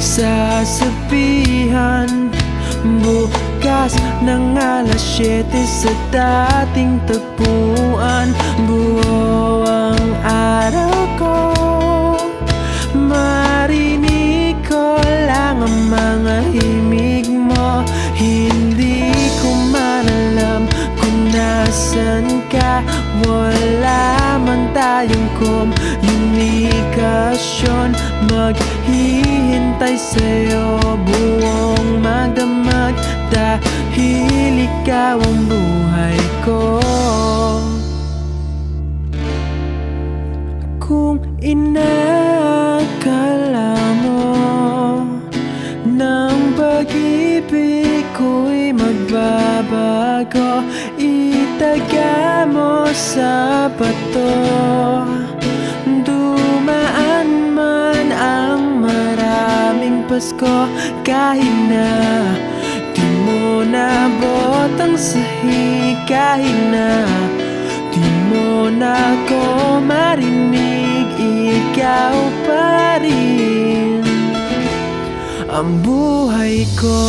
sasabihan. Bukas ng alas 7 sa dating tagpuan. Buo ang araw ko, marinig ko lang ang mga himig mo. Hindi ko man alam kung nasan ka. Wala man tayong komunikasyon. Maghihintay sa'yo buong magdamag, dahil ikaw ang buhay ko. Kung inakala mo ng pag-ibig ko'y magbabago, itaga mo sa bato. Dumaan man ang maraming Pasko, kahit na di mo nabot ang sahig, kahit na di mo na ako marinig, ikaw pa rin ang buhay ko.